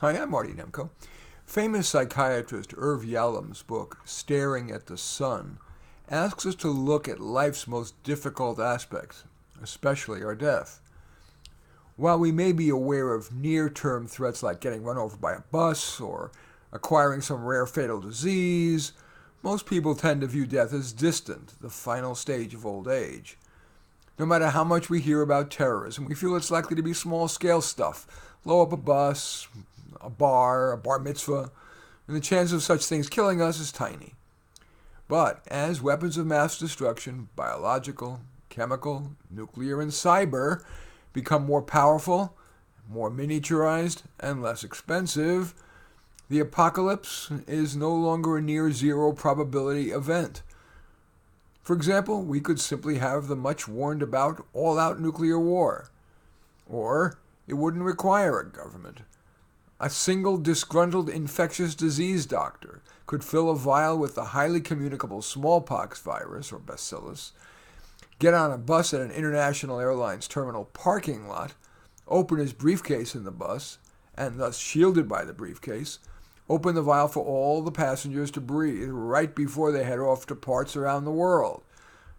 Hi, I'm Marty Nemko. Famous psychiatrist Irv Yalom's book, Staring at the Sun, asks us to look at life's most difficult aspects, especially our death. While we may be aware of near-term threats like getting run over by a bus or acquiring some rare fatal disease, most people tend to view death as distant, the final stage of old age. No matter how much we hear about terrorism, we feel it's likely to be small-scale stuff. Blow up a bus, a bar mitzvah, and the chance of such things killing us is tiny. But as weapons of mass destruction, biological, chemical, nuclear, and cyber, become more powerful, more miniaturized, and less expensive, the apocalypse is no longer a near-zero probability event. For example, we could simply have the much warned about all-out nuclear war. Or it wouldn't require a government. A single disgruntled infectious disease doctor could fill a vial with the highly communicable smallpox virus, or bacillus, get on a bus at an international airlines terminal parking lot, open his briefcase in the bus, and thus shielded by the briefcase, open the vial for all the passengers to breathe right before they head off to parts around the world.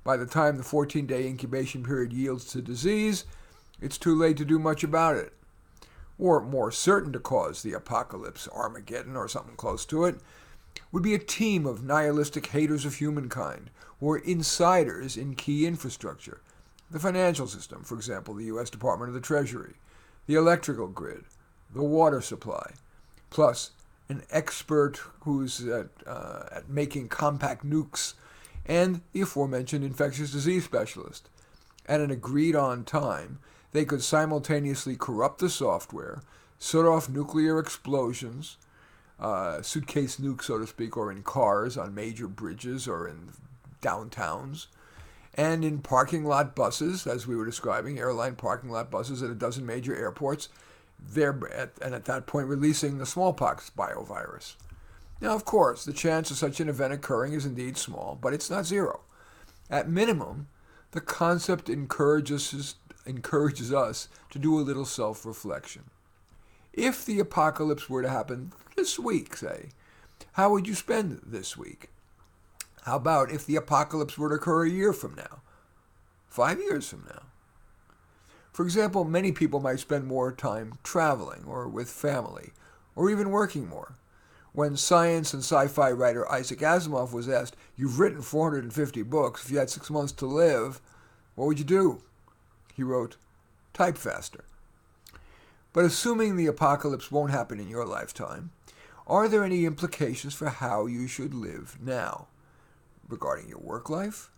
By the time the 14-day incubation period yields to disease, it's too late to do much about it. Or more certain to cause the apocalypse, Armageddon or something close to it, would be a team of nihilistic haters of humankind who are insiders in key infrastructure. The financial system, for example, the U.S. Department of the Treasury, the electrical grid, the water supply, plus an expert who's at making compact nukes, and the aforementioned infectious disease specialist. At an agreed-on time, they could simultaneously corrupt the software, set off nuclear explosions, suitcase nukes, so to speak, or in cars on major bridges or in downtowns, and in parking lot buses, as we were describing, airline parking lot buses at a dozen major airports, and at that point releasing the smallpox biovirus. Now, of course, the chance of such an event occurring is indeed small, but it's not zero. At minimum, the concept encourages us to do a little self-reflection. If the apocalypse were to happen this week, say, how would you spend this week? How about if the apocalypse were to occur a year from now? 5 years from now? For example, many people might spend more time traveling or with family, or even working more. When science and sci-fi writer Isaac Asimov was asked, "You've written 450 books, if you had 6 months to live, what would you do?" He wrote, "Type faster." But assuming the apocalypse won't happen in your lifetime, are there any implications for how you should live now? Regarding your work life,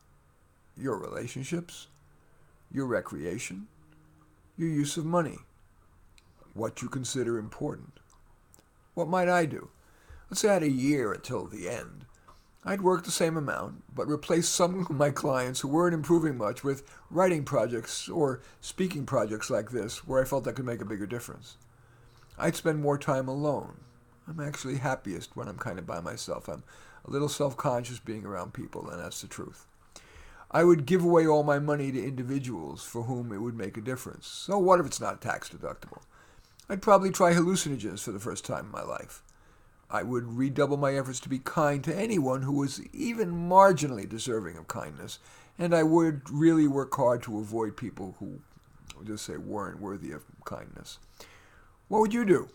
your relationships, your recreation, your use of money, what you consider important. What might I do? Let's say I had a year until the end. I'd work the same amount, but replace some of my clients who weren't improving much with writing projects or speaking projects like this, where I felt I could make a bigger difference. I'd spend more time alone. I'm actually happiest when I'm kind of by myself. I'm a little self-conscious being around people, and that's the truth. I would give away all my money to individuals for whom it would make a difference. So what if it's not tax deductible? I'd probably try hallucinogens for the first time in my life. I would redouble my efforts to be kind to anyone who was even marginally deserving of kindness, and I would really work hard to avoid people who, just say, weren't worthy of kindness. What would you do?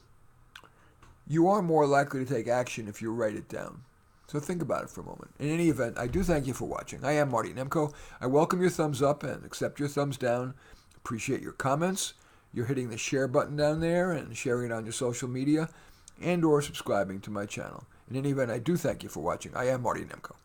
You are more likely to take action if you write it down. So think about it for a moment. In any event, I do thank you for watching. I am Marty Nemko. I welcome your thumbs up and accept your thumbs down. Appreciate your comments. You're hitting the share button down there and sharing it on your social media and or subscribing to my channel. In any event, I do thank you for watching. I am Marty Nemko.